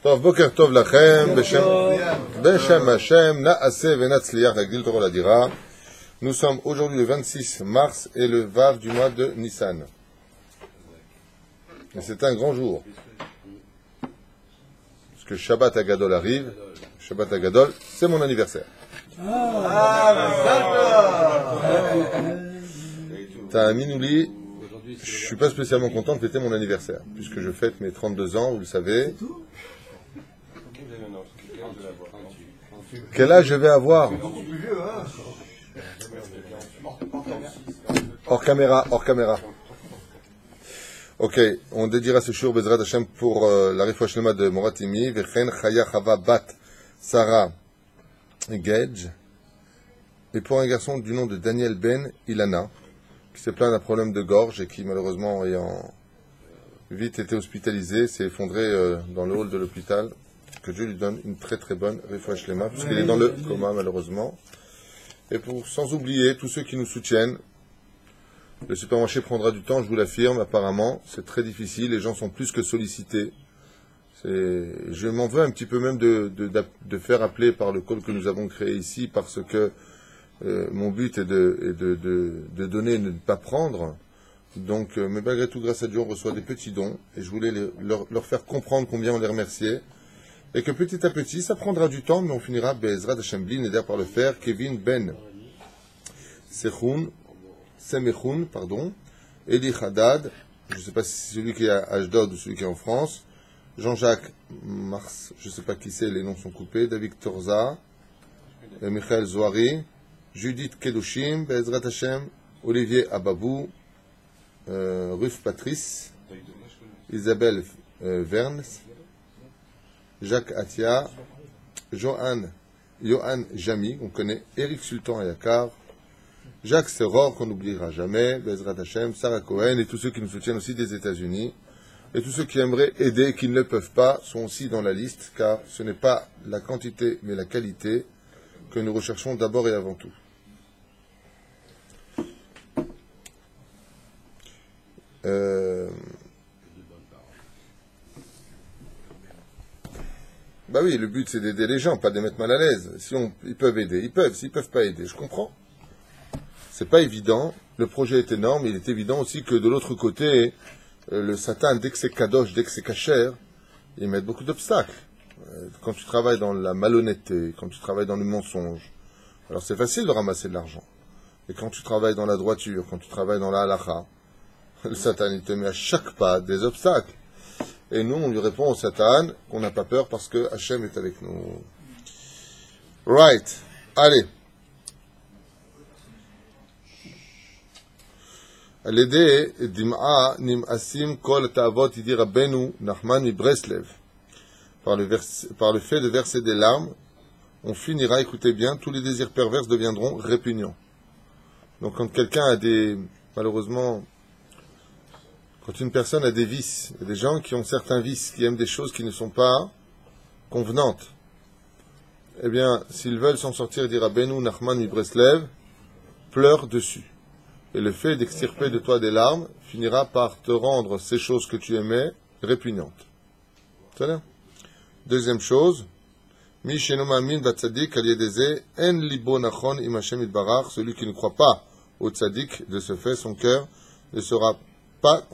טוב, בוקר טוב לכם, בשם השם, נעשה ונצליח להגדיל תורה לדירה. Nous sommes aujourd'hui le 26 mars et le Vav du mois de Nissan. Et c'est un grand jour. Parce que Shabbat Hagadol arrive. Shabbat Hagadol, c'est mon anniversaire. T'as un minouli. Je suis pas spécialement content de fêter mon anniversaire, puisque je fête mes 32 ans, vous le savez. Quel âge je vais avoir? Hors caméra, hors caméra. Ok, on dédiera ce jour Bezrat Hashem pour la Refoua Shlema de Moratimi, Vechen Chaya Chava Bat Sarah Gedge, et pour un garçon du nom de Daniel Ben Ilana, qui s'est plaint d'un problème de gorge et qui, malheureusement, ayant vite été hospitalisé, s'est effondré dans le hall de l'hôpital. Que Dieu lui donne une très très bonne Refoua Shlema, puisqu'il est dans le coma, malheureusement. Et sans oublier tous ceux qui nous soutiennent. Le supermarché prendra du temps, je vous l'affirme, apparemment. C'est très difficile, les gens sont plus que sollicités. Je m'en veux un petit peu même de faire appeler par le call que nous avons créé ici, parce que mon but est de donner et de ne pas prendre. Donc, mais malgré tout, grâce à Dieu, on reçoit des petits dons. Et je voulais leur faire comprendre combien on les remerciait. Et que petit à petit, ça prendra du temps, mais on finira Bezrat Hashem Bli, Neder par le faire, Kevin Ben Semechun, Eli Haddad, je ne sais pas si c'est celui qui est à Ashdod ou celui qui est en France, Jean-Jacques Mars, je ne sais pas qui c'est, les noms sont coupés, David Torza, Michael Zohari, Judith Kedoshim, Bezrat Hashem, Olivier Ababou, Ruf Patrice, Isabelle Vernes, Jacques Atia, Johan Jamy, on connaît, Eric Sultan Ayakar, Jacques Serror, qu'on n'oubliera jamais, Bezrat Hashem, Sarah Cohen, et tous ceux qui nous soutiennent aussi des États-Unis. Et tous ceux qui aimeraient aider et qui ne le peuvent pas sont aussi dans la liste, car ce n'est pas la quantité, mais la qualité que nous recherchons d'abord et avant tout. Bah oui, le but c'est d'aider les gens, pas de les mettre mal à l'aise. Ils peuvent aider, ils peuvent. S'ils peuvent pas aider, je comprends. C'est pas évident. Le projet est énorme. Il est évident aussi que de l'autre côté, le Satan, dès que c'est kadosh, dès que c'est kasher, il met beaucoup d'obstacles. Quand tu travailles dans la malhonnêteté, quand tu travailles dans le mensonge, alors c'est facile de ramasser de l'argent. Et quand tu travailles dans la droiture, quand tu travailles dans la halacha, le Satan, il te met à chaque pas des obstacles. Et nous, on lui répond au Satan qu'on n'a pas peur parce que Hachem est avec nous. Right. Allez. L'aider dim'a nim'asim kol ta'avot idi Rabbeinu Nachman mi Breslev. Par le fait de verser des larmes, on finira, écoutez bien, tous les désirs pervers deviendront répugnants. Donc quand quelqu'un a malheureusement, quand une personne a des vices, il y a des gens qui ont certains vices, qui aiment des choses qui ne sont pas convenantes. Eh bien, s'ils veulent s'en sortir, dira Rabbeinu Nachman mi Breslev, pleure dessus. Et le fait d'extirper de toi des larmes finira par te rendre ces choses que tu aimais répugnantes. C'est ça? Deuxième chose, Mi sheno ma'amin batzadik al yedeze en libo nachon im Hashem yitbarach, celui qui ne croit pas au tzadik, de ce fait, son cœur ne sera pas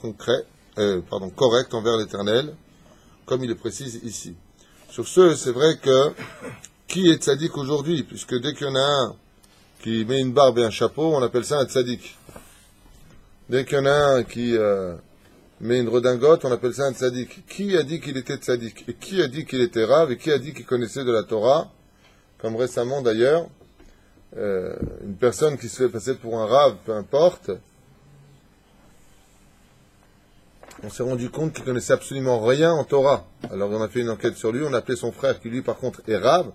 correct envers l'Éternel, comme il le précise ici. Sur ce, c'est vrai que qui est tzadik aujourd'hui, puisque dès qu'il y en a un qui met une barbe et un chapeau, on appelle ça un tzadik. Dès qu'il y en a un qui met une redingote, on appelle ça un tzadik. Qui a dit qu'il était tzadik? Et qui a dit qu'il était rave? Et qui a dit qu'il connaissait de la Torah? Comme récemment d'ailleurs, une personne qui se fait passer pour un rave, peu importe, on s'est rendu compte qu'il connaissait absolument rien en Torah. Alors on a fait une enquête sur lui, on a appelé son frère qui lui par contre est rave.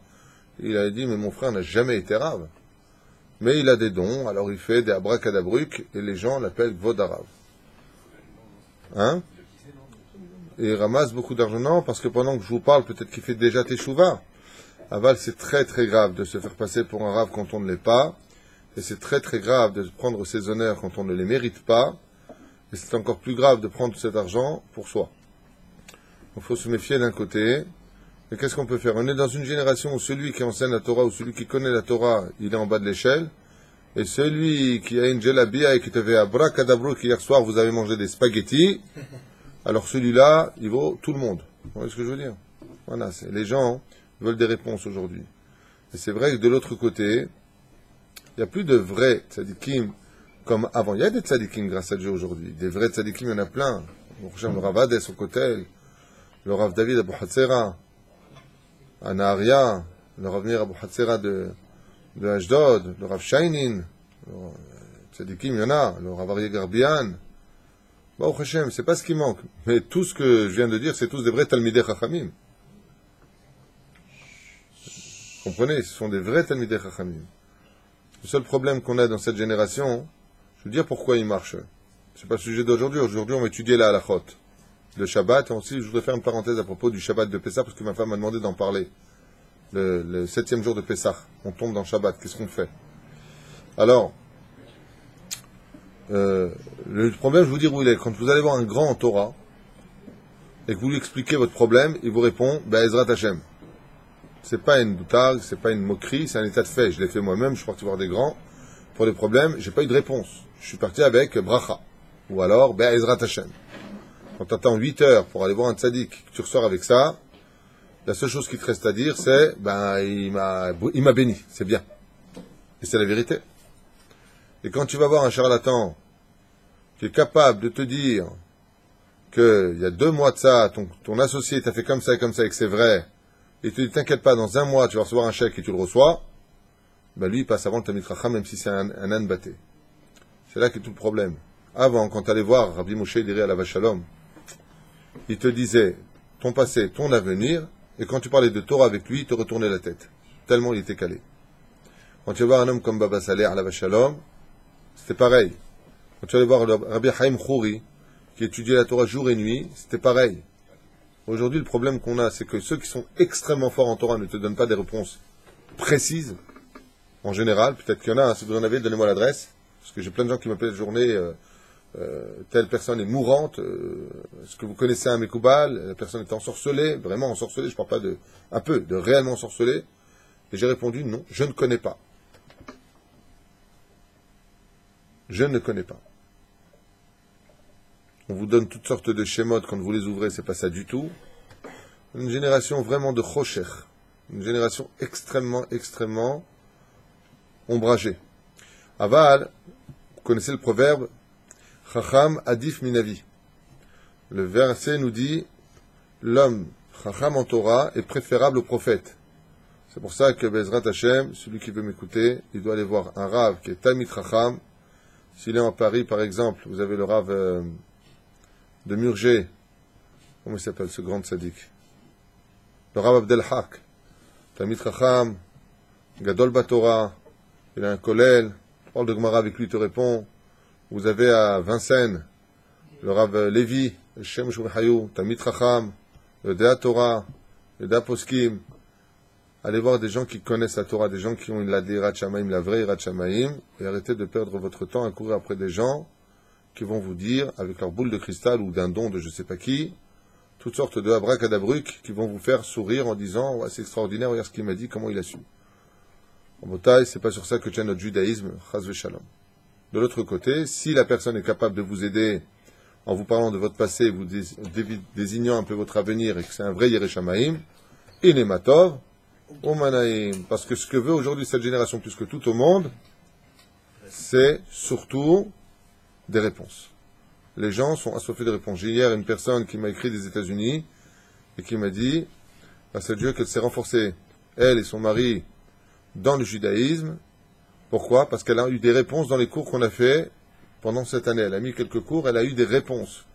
Il a dit mais mon frère n'a jamais été rave. Mais il a des dons, alors il fait des abracadabrucs et les gens l'appellent Vodarav. Hein? Et il ramasse beaucoup d'argent. Non, parce que pendant que je vous parle, peut-être qu'il fait déjà Teshuvah. Aval, c'est très très grave de se faire passer pour un rave quand on ne l'est pas. Et c'est très très grave de prendre ses honneurs quand on ne les mérite pas. Et c'est encore plus grave de prendre cet argent pour soi. Il faut se méfier d'un côté. Et qu'est-ce qu'on peut faire? On est dans une génération où celui qui enseigne la Torah ou celui qui connaît la Torah, il est en bas de l'échelle. Et celui qui a une gelabia et qui te fait abracadabro qu'hier soir vous avez mangé des spaghettis, alors celui-là, il vaut tout le monde. Vous voyez ce que je veux dire? Voilà, les gens veulent des réponses aujourd'hui. Et c'est vrai que de l'autre côté, il n'y a plus de vrais tzadikim comme avant. Il y a des tzadikim grâce à Dieu aujourd'hui. Des vrais tzadikim, il y en a plein. Le Rav Hades au Kotel, le Rav David Abou Hatzera, à Naharia, le Rav Nir Abou Hatzera de Ashdod, le Rav Shainin, tzadikim, il y en a, le Rav Aryeh Garbian. Baruch Hashem, c'est pas ce qui manque. Mais tout ce que je viens de dire, c'est tous des vrais Talmidei Chachamim. Vous comprenez? Ce sont des vrais Talmidei Chachamim. Le seul problème qu'on a dans cette génération, je veux dire pourquoi il marche. C'est pas le sujet d'aujourd'hui. Aujourd'hui, on va étudier la halachot. Le Shabbat. Et aussi, je voudrais faire une parenthèse à propos du Shabbat de Pessah, parce que ma femme m'a demandé d'en parler. Le 7e jour de Pessah. On tombe dans le Shabbat. Qu'est-ce qu'on fait? Alors, le problème, je vous dire où il est. Quand vous allez voir un grand en Torah, et que vous lui expliquez votre problème, il vous répond, Ezrat Hashem. C'est pas une boutade, c'est pas une moquerie, c'est un état de fait. Je l'ai fait moi-même, je suis parti voir des grands. Pour des problèmes, j'ai pas eu de réponse. Je suis parti avec bracha. Ou alors, Ezrat Hashem. Quand tu attends 8 heures pour aller voir un tzaddik, que tu ressors avec ça, la seule chose qui te reste à dire, c'est, il m'a béni. C'est bien. Et c'est la vérité. Et quand tu vas voir un charlatan qui est capable de te dire qu'il y a 2 mois de ça, ton associé t'a fait comme ça et que c'est vrai, et il te dit, t'inquiète pas, dans 1 mois, tu vas recevoir un chèque et tu le reçois, lui, il passe avant le Talmid Chacham, même si c'est un âne batté. C'est là qu'est tout le problème. Avant, quand tu allais voir Rabbi Moshe Diré à la Vachalom, il te disait ton passé, ton avenir, et quand tu parlais de Torah avec lui, il te retournait la tête. Tellement il était calé. Quand tu vas voir un homme comme Baba Saleh à la Vachalom, c'était pareil. Quand tu allais voir le Rabbi Haïm Khouri, qui étudiait la Torah jour et nuit, c'était pareil. Aujourd'hui, le problème qu'on a, c'est que ceux qui sont extrêmement forts en Torah ne te donnent pas des réponses précises, en général. Peut-être qu'il y en a, si vous en avez, donnez-moi l'adresse, parce que j'ai plein de gens qui m'appellent la journée, telle personne est mourante, est-ce que vous connaissez un Mekoubal, la personne est ensorcelée, vraiment ensorcelée, je ne parle pas de réellement ensorcelée, et j'ai répondu non, je ne connais pas. Je ne connais pas. On vous donne toutes sortes de schémas quand vous les ouvrez, c'est pas ça du tout. Une génération vraiment de chosher, une génération extrêmement ombragée. Aval, vous connaissez le proverbe Chacham Adif Minavi. Le verset nous dit l'homme Chacham en Torah est préférable au prophète. C'est pour ça que Bezrat Hashem, celui qui veut m'écouter, il doit aller voir un Rav qui est Talmid Chacham. S'il est en Paris, par exemple, vous avez le Rav de Murger. Comment il s'appelle ce grand tzaddik? Le Rav Abdel Haq. Talmid Chacham, Gadol Batorah. Il a un kollel. Parle de Gemara avec lui, te répond. Vous avez à Vincennes le Rav Lévi, le Shem Shuvahayou, Talmid Chacham, le Dea Torah, le Dea Poskim. Allez voir des gens qui connaissent la Torah, des gens qui ont la Hirat Shamaim, la vraie Hirat Shamaim, et arrêtez de perdre votre temps à courir après des gens qui vont vous dire, avec leur boule de cristal ou d'un don de je sais pas qui, toutes sortes de abracadabrucs qui vont vous faire sourire en disant ouais, c'est extraordinaire, regarde ce qu'il m'a dit, comment il a su. En bataille, c'est pas sur ça que tient notre judaïsme, chas v'shalom. De l'autre côté, si la personne est capable de vous aider en vous parlant de votre passé, vous désignant un peu votre avenir et que c'est un vrai Yerei Shamaim, il est matov, parce que ce que veut aujourd'hui cette génération plus que tout au monde, c'est surtout des réponses. Les gens sont assoiffés de réponses. J'ai hier une personne qui m'a écrit des États-Unis et qui m'a dit, grâce à Dieu, qu'elle s'est renforcée, elle et son mari, dans le judaïsme. Pourquoi? Parce qu'elle a eu des réponses dans les cours qu'on a fait pendant cette année. Elle a mis quelques cours, elle a eu des réponses.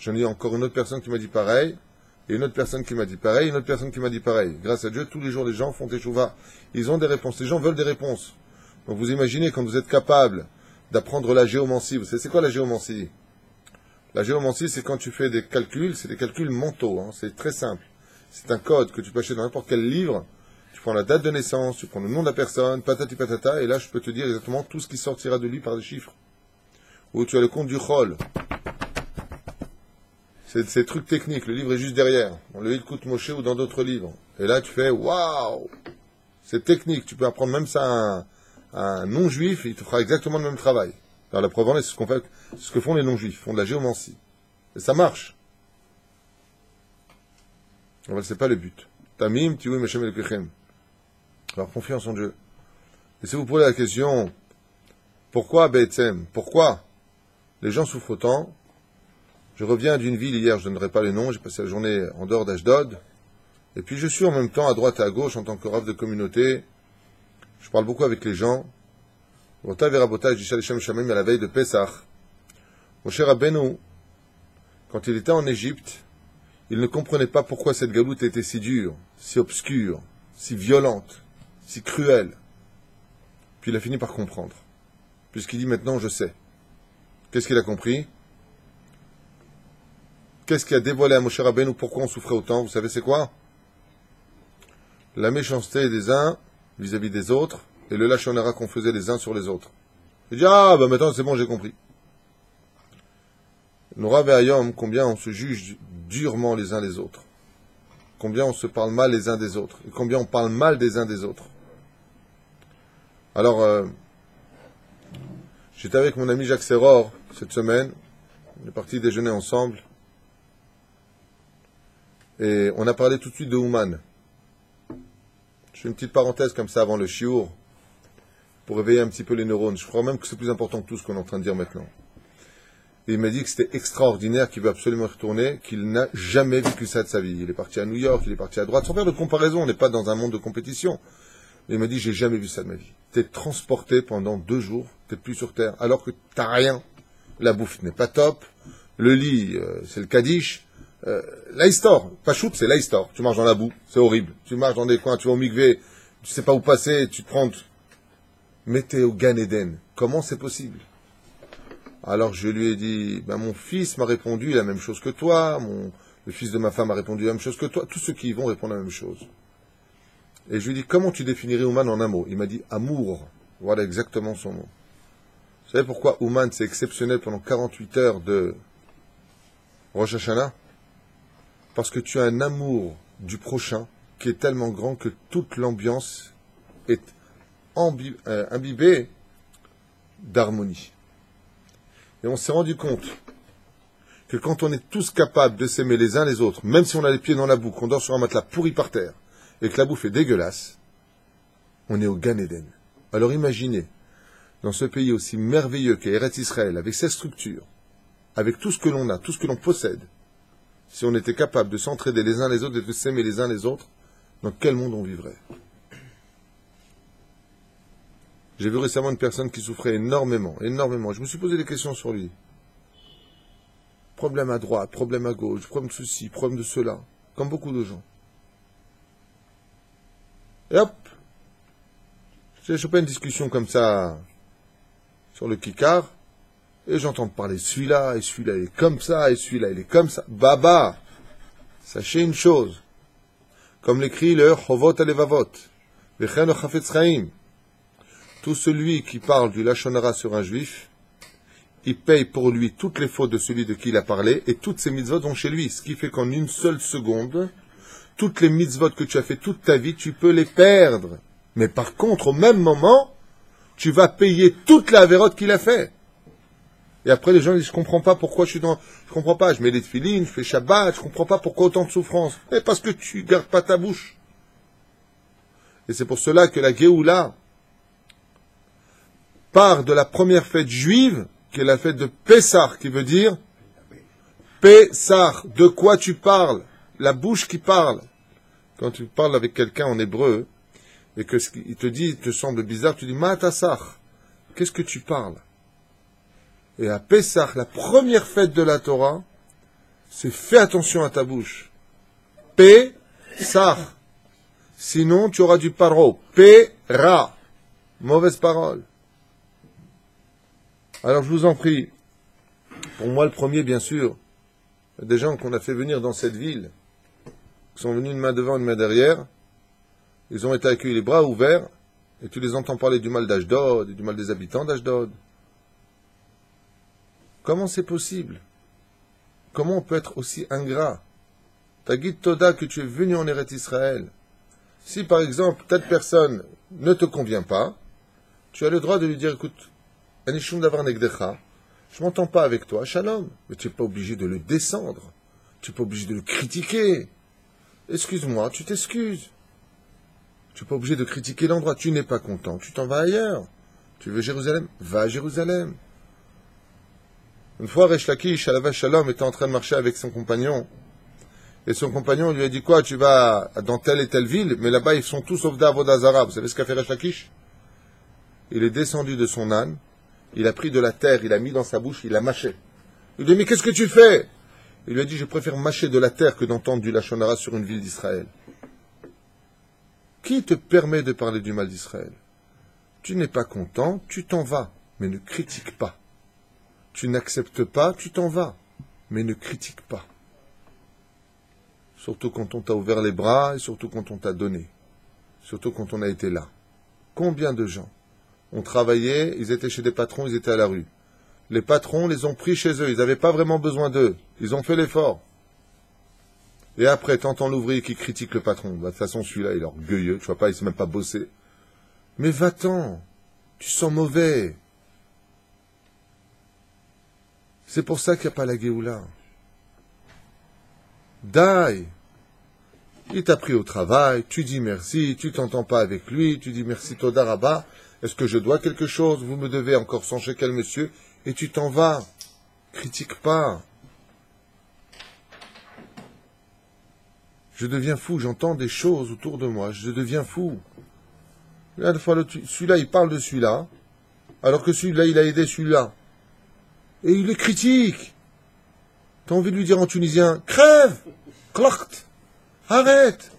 J'en ai encore une autre personne qui m'a dit pareil. Et une autre personne qui m'a dit pareil, une autre personne qui m'a dit pareil. Grâce à Dieu, tous les jours, les gens font teshuva. Ils ont des réponses. Les gens veulent des réponses. Donc vous imaginez, quand vous êtes capable d'apprendre la géomancie, vous savez, c'est quoi la géomancie? La géomancie, c'est quand tu fais des calculs, c'est des calculs mentaux. C'est très simple. C'est un code que tu peux acheter dans n'importe quel livre. Tu prends la date de naissance, tu prends le nom de la personne, patati patata, et là, je peux te dire exactement tout ce qui sortira de lui par des chiffres. Ou tu as le compte du chol. C'est des trucs techniques, le livre est juste derrière. On le lit le Kout Moshe ou dans d'autres livres. Et là, tu fais, waouh! C'est technique, tu peux apprendre même ça à un non-juif, il te fera exactement le même travail. Alors la preuve en est, c'est ce que font les non-juifs, ils font de la géomancie. Et ça marche. Alors, c'est pas le but. Tamim, tiou, Meshem el Kechem. Alors, confiance en Dieu. Et si vous posez la question, pourquoi Be'etzem? Pourquoi les gens souffrent autant? Je reviens d'une ville hier, je ne donnerai pas les noms, j'ai passé la journée en dehors d'Ashdod, et puis je suis en même temps à droite et à gauche en tant que rav de communauté. Je parle beaucoup avec les gens. Vota Verabotage du Shalem Shamim à la veille de Pessah. Moshe Rabbeinu, quand il était en Égypte, il ne comprenait pas pourquoi cette galoute était si dure, si obscure, si violente, si cruelle. Puis il a fini par comprendre. Puisqu'il dit maintenant je sais. Qu'est-ce qu'il a compris? Qu'est-ce qui a dévoilé à Moshe Rabbeinu pourquoi on souffrait autant? Vous savez c'est quoi? La méchanceté des uns vis-à-vis des autres et le lachon hara qu'on faisait les uns sur les autres. Il dit maintenant c'est bon, j'ai compris. Nous Rav et Hayom, combien on se juge durement les uns les autres. Combien on se parle mal les uns des autres. Et combien on parle mal des uns des autres. Alors, j'étais avec mon ami Jacques Serror cette semaine. On est partis déjeuner ensemble. Et on a parlé tout de suite de Ouman. Je fais une petite parenthèse comme ça avant le shiur pour réveiller un petit peu les neurones. Je crois même que c'est plus important que tout ce qu'on est en train de dire maintenant. Et il m'a dit que c'était extraordinaire, qu'il veut absolument y retourner, qu'il n'a jamais vécu ça de sa vie. Il est parti à New York, il est parti à droite, sans faire de comparaison, on n'est pas dans un monde de compétition. Et il m'a dit, j'ai jamais vu ça de ma vie. T'es transporté pendant 2 jours, t'es plus sur terre, alors que t'as rien. La bouffe n'est pas top, le lit, c'est le Kaddish, l'Aïstor, pas shoot, c'est l'Aïstor. Tu marches dans la boue, c'est horrible. Tu marches dans des coins, tu vas au mikvé, tu sais pas où passer, tu te prends... Mais t'es au Gan Eden. Comment c'est possible? Alors je lui ai dit, mon fils m'a répondu la même chose que toi, le fils de ma femme a répondu la même chose que toi, tous ceux qui y vont répondent la même chose. Et je lui ai dit, comment tu définirais Ouman en un mot? Il m'a dit, amour. Voilà exactement son mot. Vous savez pourquoi Ouman c'est exceptionnel pendant 48 heures de Rosh Hashanah? Parce que tu as un amour du prochain qui est tellement grand que toute l'ambiance est imbibée d'harmonie. Et on s'est rendu compte que quand on est tous capables de s'aimer les uns les autres, même si on a les pieds dans la boue, qu'on dort sur un matelas pourri par terre, et que la bouffe est dégueulasse, on est au Gan Eden. Alors imaginez, dans ce pays aussi merveilleux qu'est Eretz Israël, avec ses structures, avec tout ce que l'on a, tout ce que l'on possède, si on était capable de s'entraider les uns les autres et de s'aimer les uns les autres, dans quel monde on vivrait? J'ai vu récemment une personne qui souffrait énormément. Je me suis posé des questions sur lui. Problème à droite, problème à gauche, problème de ceci, problème de cela. Comme beaucoup de gens. Et hop, j'ai chopé une discussion comme ça sur le kikar. Et j'entends parler de celui-là, et celui-là il est comme ça, et celui-là il est comme ça. Baba, sachez une chose. Comme l'écrit le Chovot Alevavot, Vechen le Chafetz Chaim. Tout celui qui parle du lachon hara sur un juif, il paye pour lui toutes les fautes de celui de qui il a parlé, et toutes ses mitzvot vont chez lui. Ce qui fait qu'en une seule seconde, toutes les mitzvot que tu as fait toute ta vie, tu peux les perdre. Mais par contre, au même moment, tu vas payer toute la avérote qu'il a fait. Et après, les gens disent, je comprends pas pourquoi je comprends pas, je mets les tefilines, je fais Shabbat, je comprends pas pourquoi autant de souffrance. Mais parce que tu gardes pas ta bouche. Et c'est pour cela que la Géoula part de la première fête juive, qui est la fête de Pessah, qui veut dire Pessah, de quoi tu parles? La bouche qui parle. Quand tu parles avec quelqu'un en hébreu, et que ce qu'il te dit te semble bizarre, tu dis Matassach, qu'est-ce que tu parles? Et à Pessah, la première fête de la Torah, c'est fais attention à ta bouche. Pessah. Sinon, tu auras du paro. Pera. Mauvaise parole. Alors, je vous en prie. Pour moi, le premier, bien sûr, des gens qu'on a fait venir dans cette ville, qui sont venus une main devant, une main derrière, ils ont été accueillis les bras ouverts, et tu les entends parler du mal d'Ashdod, et du mal des habitants d'Ashdod. Comment c'est possible? Comment on peut être aussi ingrat? Tagit Toda que tu es venu en Eretz Israël. Si par exemple, telle personne ne te convient pas, tu as le droit de lui dire, écoute, Anishum Davar Negdecha, je m'entends pas avec toi, Shalom. Mais tu n'es pas obligé de le descendre. Tu n'es pas obligé de le critiquer. Excuse-moi, tu t'excuses. Tu n'es pas obligé de critiquer l'endroit. Tu n'es pas content, tu t'en vas ailleurs. Tu veux Jérusalem? Va à Jérusalem. Une fois, Resh Lakish, Alav Shalom, était en train de marcher avec son compagnon. Et son compagnon lui a dit quoi? Tu vas dans telle et telle ville, mais là-bas, ils sont tous Ovda Avodah Zarah. Vous savez ce qu'a fait Resh Lakish? Il est descendu de son âne, il a pris de la terre, il a mis dans sa bouche, il a mâché. Il lui a dit, mais qu'est-ce que tu fais? Il lui a dit, je préfère mâcher de la terre que d'entendre du Lachon Hara sur une ville d'Israël. Qui te permet de parler du mal d'Israël? Tu n'es pas content, tu t'en vas, mais ne critique pas. Tu n'acceptes pas, tu t'en vas, mais ne critique pas. Surtout quand on t'a ouvert les bras et surtout quand on t'a donné. Surtout quand on a été là. Combien de gens ont travaillé, ils étaient chez des patrons, ils étaient à la rue. Les patrons les ont pris chez eux, ils n'avaient pas vraiment besoin d'eux. Ils ont fait l'effort. Et après, t'entends l'ouvrier qui critique le patron. Bah, de toute façon, celui-là, il est orgueilleux, tu vois pas, il ne sait même pas bosser. Mais va-t'en, tu sens mauvais. C'est pour ça qu'il n'y a pas la Géoula. Daï. Il t'a pris au travail, tu dis merci, tu t'entends pas avec lui, tu dis merci Toda Rabba, est-ce que je dois quelque chose? Vous me devez encore 100 shekels, monsieur, et tu t'en vas. Critique pas. Je deviens fou, j'entends des choses autour de moi, je deviens fou. Là, celui-là, il parle de celui-là, alors que celui-là, il a aidé celui-là. Et il le critique. T'as envie de lui dire en tunisien, crève, clacht, arrête.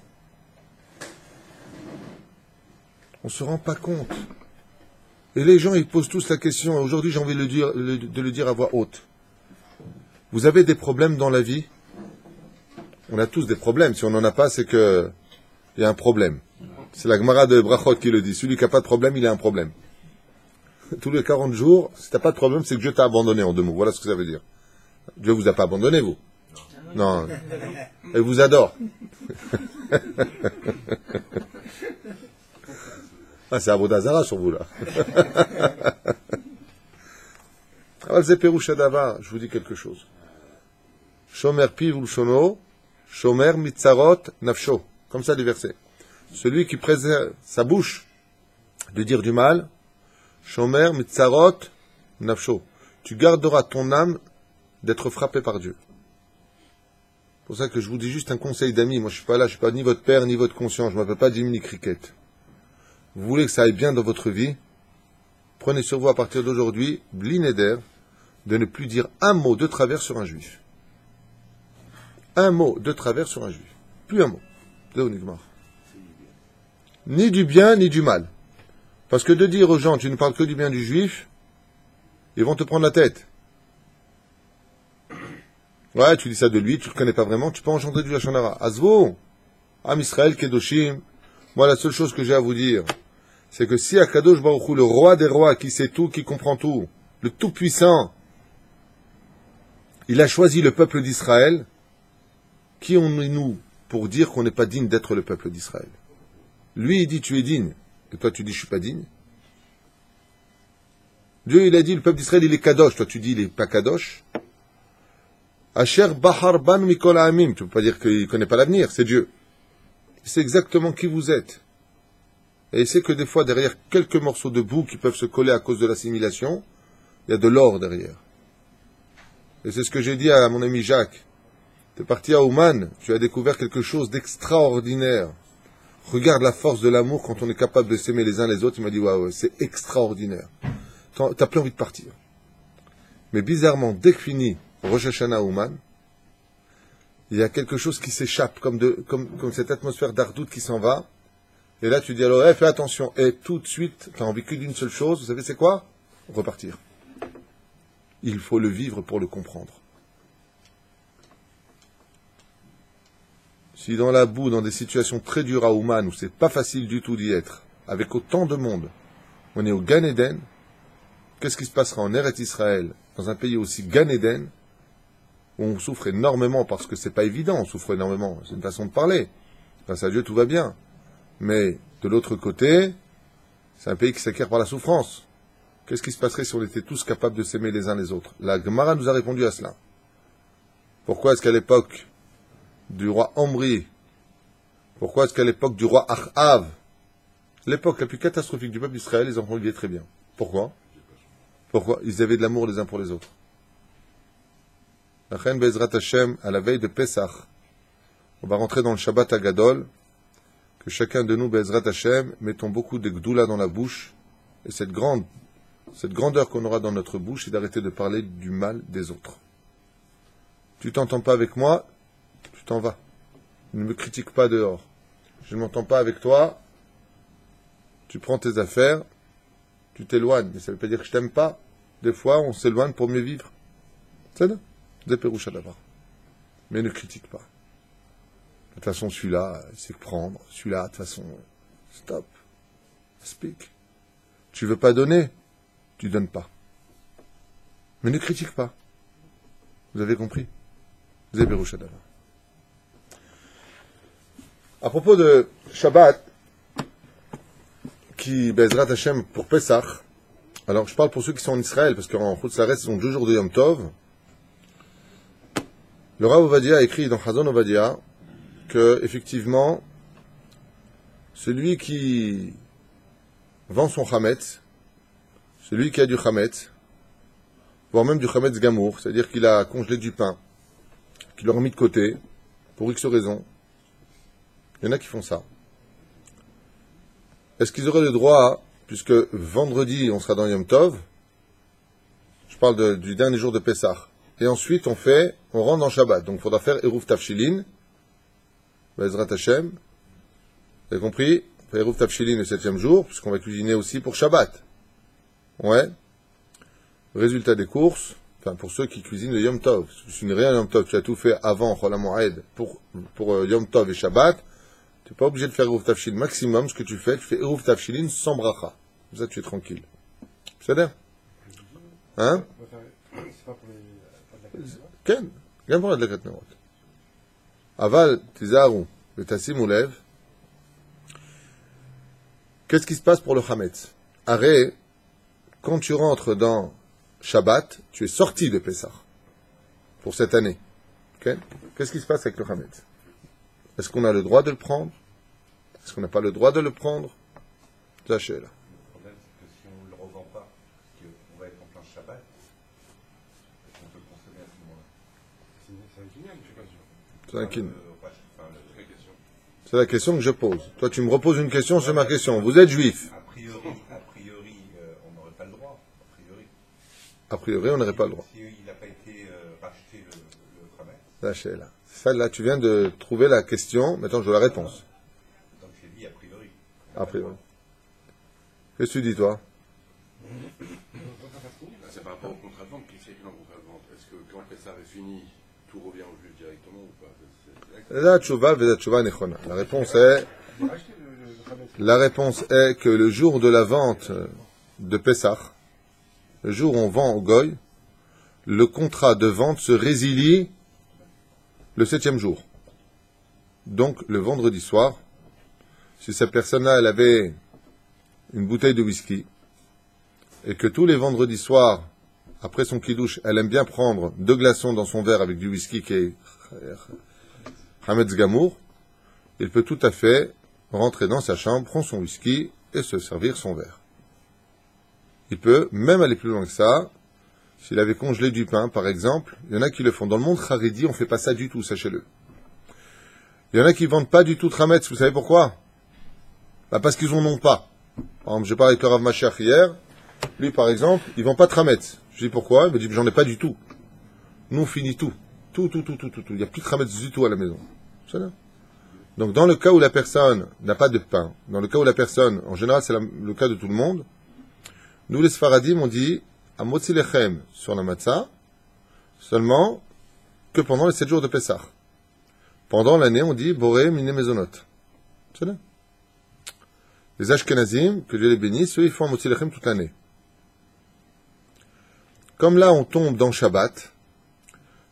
On se rend pas compte. Et les gens, ils posent tous la question, et aujourd'hui, j'ai envie de le dire à voix haute. Vous avez des problèmes dans la vie? On a tous des problèmes. Si on n'en a pas, c'est que il y a un problème. C'est la Gemara de Brachot qui le dit. Celui qui n'a pas de problème, il a un problème. Tous les 40 jours, si tu n'as pas de problème, c'est que Dieu t'a abandonné en 2 mots. Voilà ce que ça veut dire. Dieu vous a pas abandonné, vous. Non. Il vous adore. Ah, c'est Avodah Zarah sur vous, là. Je vous dis quelque chose. Shomer piv ulshono, shomer mitzarot nafsho. Comme ça, les versets. Celui qui préserve sa bouche de dire du mal, shomer mitzarot nafsho. Tu garderas ton âme d'être frappé par Dieu. C'est pour ça que je vous dis juste un conseil d'amis. Moi, je suis pas là, je suis pas ni votre père, ni votre conscient. Je m'appelle pas Jiminy Cricket. Vous voulez que ça aille bien dans votre vie? Prenez sur vous à partir d'aujourd'hui, bli neder, de ne plus dire un mot de travers sur un juif. Un mot de travers sur un juif. Plus un mot. Ni du bien, ni du mal. Parce que de dire aux gens, tu ne parles que du bien du juif, ils vont te prendre la tête. Ouais, tu dis ça de lui, tu ne le connais pas vraiment, tu peux engendrer du Lachon Hara. Azvo, Am Israël, Kedoshim, moi la seule chose que j'ai à vous dire, c'est que si Akadosh Baruch Hu, le roi des rois, qui sait tout, qui comprend tout, le tout-puissant, il a choisi le peuple d'Israël, qui sommes-nous pour dire qu'on n'est pas digne d'être le peuple d'Israël? Lui, il dit tu es digne, et toi tu dis je suis pas digne. Dieu, il a dit le peuple d'Israël, il est kadosh, toi tu dis il est pas kadosh. Asher bahar ban mikol ha'amim, tu peux pas dire qu'il ne connaît pas l'avenir, c'est Dieu. C'est exactement qui vous êtes. Et il sait que des fois, derrière quelques morceaux de boue qui peuvent se coller à cause de l'assimilation, il y a de l'or derrière. Et c'est ce que j'ai dit à mon ami Jacques. Tu es parti à Ouman, tu as découvert quelque chose d'extraordinaire. Regarde la force de l'amour quand on est capable de s'aimer les uns les autres. Il m'a dit, ouais, c'est extraordinaire. T'as plus envie de partir. Mais bizarrement, dès que fini Rosh Hashanah Ouman, il y a quelque chose qui s'échappe, comme cette atmosphère d'ardoute qui s'en va. Et là, tu dis alors, fais attention. Et tout de suite, tu as envie que d'une seule chose. Vous savez, c'est quoi? Repartir. Il faut le vivre pour le comprendre. Si dans la boue, dans des situations très dures à Ouman, où c'est pas facile du tout d'y être, avec autant de monde, on est au Gan Eden, qu'est-ce qui se passera en Eretz Israël, dans un pays aussi Gan Eden? où on souffre énormément parce que c'est pas évident, on souffre énormément, c'est une façon de parler. Grâce à Dieu, tout va bien. Mais de l'autre côté, c'est un pays qui s'acquiert par la souffrance. Qu'est-ce qui se passerait si on était tous capables de s'aimer les uns les autres? La Gemara nous a répondu à cela. Pourquoi est-ce qu'à l'époque du roi Omri, pourquoi est-ce qu'à l'époque du roi Achav, l'époque la plus catastrophique du peuple d'Israël, les enfants vivaient très bien? Pourquoi? Pourquoi? Ils avaient de l'amour les uns pour les autres. La reine Bezrat Hashem, à la veille de Pessah, on va rentrer dans le Shabbat Agadol, que chacun de nous, Bezrat Hashem, mettons beaucoup de gdoula dans la bouche, et cette grandeur qu'on aura dans notre bouche, c'est d'arrêter de parler du mal des autres. Tu t'entends pas avec moi, tu t'en vas. Ne me critique pas dehors. Je ne m'entends pas avec toi, tu prends tes affaires, tu t'éloignes. Mais ça ne veut pas dire que je t'aime pas. Des fois, on s'éloigne pour mieux vivre. C'est ça? Zéperoucha d'abord. Mais ne critique pas. De toute façon, celui-là, il sait prendre. Celui-là, de toute façon, stop. Speak. Tu veux pas donner, tu donnes pas. Mais ne critique pas. Vous avez compris? Zéperoucha d'abord. À propos de Shabbat, qui Bezrat Hashem pour Pesach, alors je parle pour ceux qui sont en Israël, parce qu'en Chutz La'aretz, ils ont 2 jours de Yom Tov. Le Rav Ovadia a écrit dans Chazon Ovadia que, effectivement, celui qui vend son chametz, celui qui a du chametz, voire même du chametz gamour, c'est-à-dire qu'il a congelé du pain, qu'il l'a remis de côté, pour X raison, il y en a qui font ça. Est-ce qu'ils auraient le droit, puisque vendredi on sera dans Yom Tov, je parle du dernier jour de Pessah, et ensuite on rentre dans Shabbat, donc il faudra faire Eruv Tafshilin, Bezrat Hashem, vous avez compris? On fait Eruv Tafshilin le 7e jour, puisqu'on va cuisiner aussi pour Shabbat. Ouais. Résultat des courses, enfin pour ceux qui cuisinent le Yom Tov, si tu n'es rien Yom Tov, tu as tout fait avant Chol HaMoed pour Yom Tov et Shabbat, tu n'es pas obligé de faire Eruv Tafshilin. Maximum, ce que tu fais Eruv Tafshilin sans bracha. Comme ça, tu es tranquille. C'est ça? Hein? C'est pas pour les... Ken, bien pour la Nerot. Aval, Tizaru, le Tassim ou lève. Qu'est-ce qui se passe pour le Hametz? Arrête, quand tu rentres dans Shabbat, tu es sorti de Pessah. Pour cette année. Okay? Qu'est-ce qui se passe avec le Hametz? Est-ce qu'on a le droit de le prendre? Est-ce qu'on n'a pas le droit de le prendre? Sachez là. Le problème, c'est que si on ne le revend pas, qu'on va être en plein Shabbat, on peut le consommer à ce moment-là. C'est un guignol, je suis pas sûr. C'est un guignol. C'est la question que je pose. Toi, tu me reposes une question, c'est ma question. Vous êtes juif. A priori, on n'aurait pas le droit. A priori, on n'aurait pas le droit. Si il n'a pas été racheté le Khamet. Sachez là. Ça, là, tu viens de trouver la question. Maintenant, je veux la réponse. Donc, j'ai dit a priori. A priori. Qu'est-ce que tu dis, toi? C'est par rapport au contrat de vente. Qui c'est qui est dans le contrat de vente? Est-ce que quand Pessah est fini, tout revient au juge directement ou pas? La réponse est que le jour de la vente de Pessah, le jour où on vend au Goy, le contrat de vente se résilie le 7e jour. Donc, le vendredi soir, si cette personne-là, elle avait une bouteille de whisky, et que tous les vendredis soirs, après son kidouche, elle aime bien prendre 2 glaçons dans son verre avec du whisky qui est Hametz Gamour, il peut tout à fait rentrer dans sa chambre, prendre son whisky et se servir son verre. Il peut même aller plus loin que ça. S'il avait congelé du pain, par exemple, il y en a qui le font. Dans le monde Haredi, on ne fait pas ça du tout, sachez-le. Il y en a qui ne vendent pas du tout Hametz. Vous savez pourquoi? Parce qu'ils en ont pas. Par exemple, j'ai parlé avec le Rav Mashiach hier. Lui, par exemple, il ne vend pas de Hametz. Je dis pourquoi? Il me dit, j'en ai pas du tout. Nous, on finit tout. Tout. Il n'y a plus de Hametz du tout à la maison. C'est ça. Donc, dans le cas où la personne n'a pas de pain, dans le cas où la personne, en général, c'est le cas de tout le monde, nous, les Sfaradim, on dit, à Motzi Lechem sur la matzah, seulement que pendant les 7 jours de Pessah. Pendant l'année, on dit, Boré Mine Mezonot. C'est là. Les Ashkenazim, que Dieu les bénisse, eux, ils font Motzi Lechem toute l'année. Comme là, on tombe dans Shabbat,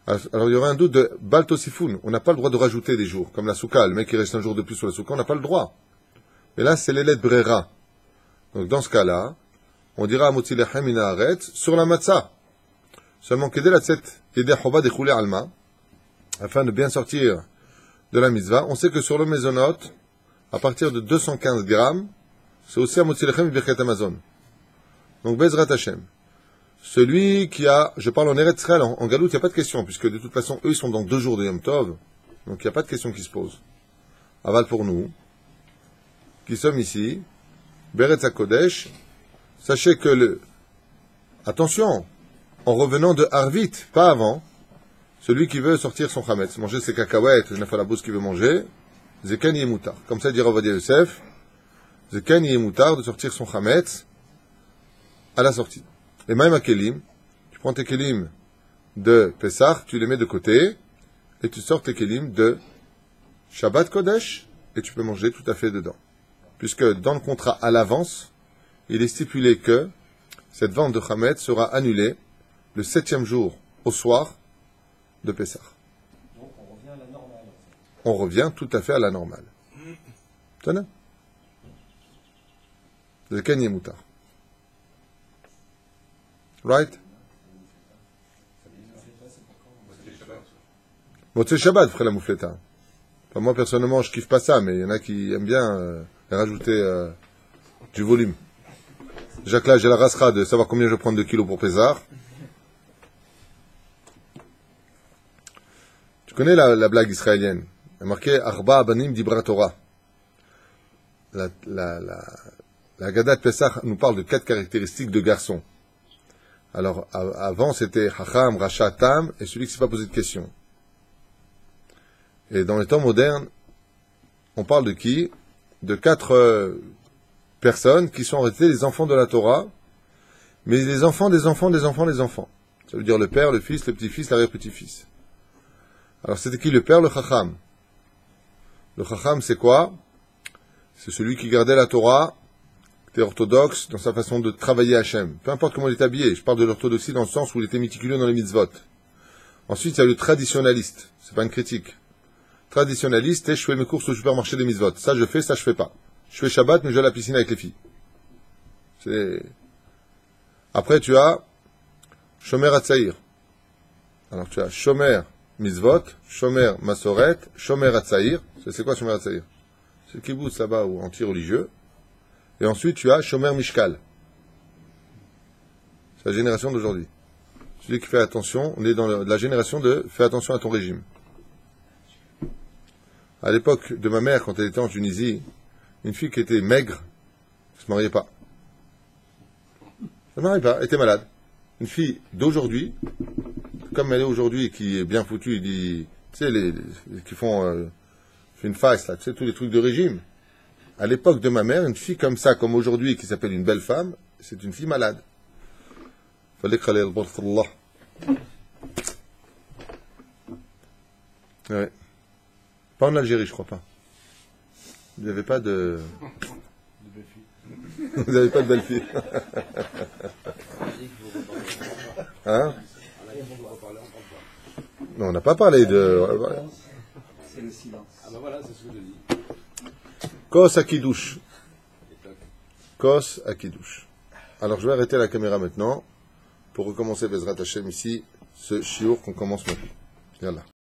Alors il y aurait un doute de Baltosifoun. On n'a pas le droit de rajouter des jours. Comme la Souka, le mec qui reste un jour de plus sur la Souka, on n'a pas le droit. Et là, c'est les lettres Brera. Donc dans ce cas-là, on dira à Motzi Lechem Min Haaretz sur la Matzah. Seulement, Kedé la Tset, Yedé Choba Dechoulé Alma, afin de bien sortir de la mitzvah, on sait que sur le Maisonot, à partir de 215 grammes, c'est aussi à Motzi Lechem Birkat Amazon. Donc Bezrat Hashem. Celui qui a, je parle en Eretz Israël, en Galout, il n'y a pas de question, puisque de toute façon, eux, ils sont dans 2 jours de Yom Tov, donc il n'y a pas de question qui se pose. Aval pour nous, qui sommes ici, Beretz HaKodesh, sachez que attention, en revenant de Harvit, pas avant, celui qui veut sortir son chametz, manger ses cacahuètes, Nafalabous qui veut manger, Zeken Yemoutar. Comme ça dit Ravadia Yosef, Zeken Yemoutar de sortir son chametz à la sortie. Et même à Kelim, tu prends tes Kelim de Pessah, tu les mets de côté, et tu sors tes Kelim de Shabbat Kodesh, et tu peux manger tout à fait dedans. Puisque dans le contrat à l'avance, il est stipulé que cette vente de Chametz sera annulée le 7e jour au soir de Pessah. Donc on revient à la normale. On revient tout à fait à la normale. Tenez. Le Ken Yemoutar. Right? Motzei Shabbat, ferait la moufleta. Enfin, moi, personnellement, je kiffe pas ça, mais il y en a qui aiment bien rajouter du volume. Déjà que là, j'ai la rasera de savoir combien je prends de kilos pour Pésar. Tu connais la blague israélienne? Il y a marqué Arba Abanim Dibra Torah. La Haggadah de Pessah nous parle de 4 caractéristiques de garçons. Alors, avant, c'était Hacham, Rasha, Tam, et celui qui ne s'est pas posé de questions. Et dans les temps modernes, on parle de qui? De 4 personnes qui sont en réalité les enfants de la Torah, mais les enfants des enfants des enfants des enfants. Ça veut dire le père, le fils, le petit-fils, l'arrière-petit-fils. Alors, c'était qui le père? Le Chacham. Le Chacham, c'est quoi? C'est celui qui gardait la Torah, était orthodoxe dans sa façon de travailler Hachem. Peu importe comment il est habillé. Je parle de l'orthodoxie dans le sens où il était méticuleux dans les mitzvot. Ensuite, il y a le traditionnaliste. C'est pas une critique. Traditionnaliste, et je fais mes courses au supermarché des mitzvot. Ça, je fais, ça, je fais pas. Je fais Shabbat, mais je vais à la piscine avec les filles. Après, tu as Shomer Hatzaïr. Alors, tu as Shomer Mitzvot, Shomer Masoret, Shomer Hatzaïr. C'est quoi Shomer Hatzaïr? C'est le kibbutz là-bas, ou anti-religieux. Et ensuite, tu as Shomer Mishkal. C'est la génération d'aujourd'hui. Celui qui fait attention, on est dans la génération de fais attention à ton régime. À l'époque de ma mère, quand elle était en Tunisie, une fille qui était maigre ne se mariait pas. Elle ne se mariait pas, elle était malade. Une fille d'aujourd'hui, comme elle est aujourd'hui, qui est bien foutue, il dit, tu sais, qui font une face, là, tu sais, tous les trucs de régime. À l'époque de ma mère, une fille comme ça, comme aujourd'hui, qui s'appelle une belle femme, c'est une fille malade. Fallait qu'elle ait le ouais. Pas en Algérie, je crois pas. Vous n'avez pas de... Vous n'avez pas de belle fille. Hein? Non, on n'a pas parlé de... C'est le silence. Ah ben voilà, c'est ce que je dis. Kos Akidouche. Kos Akidouche. Alors, je vais arrêter la caméra maintenant pour recommencer Bezrat Hashem ici, ce shiur qu'on commence maintenant. Yallah.